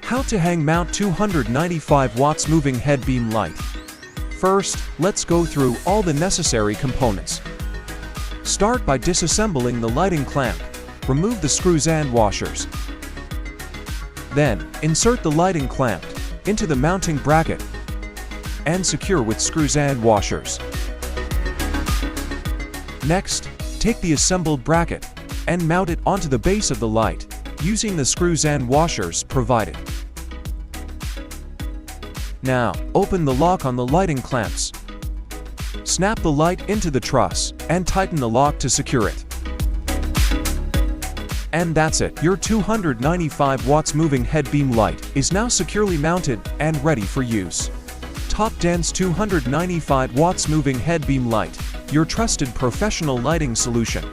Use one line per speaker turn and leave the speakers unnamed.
How to hang mount 295 watts moving head beam light. First, let's go through all the necessary components. Start by disassembling the lighting clamp. Remove the screws and washers. Then, insert the lighting clamp into the mounting bracket and secure with screws and washers. Next, take the assembled bracket and mount it onto the base of the light using the screws and washers provided. Now, open the lock on the lighting clamps. Snap the light into the truss and tighten the lock to secure it. And that's it. Your 295 watts moving head beam light is now securely mounted and ready for use. Top Dense 295 watts moving head beam light, your trusted professional lighting solution.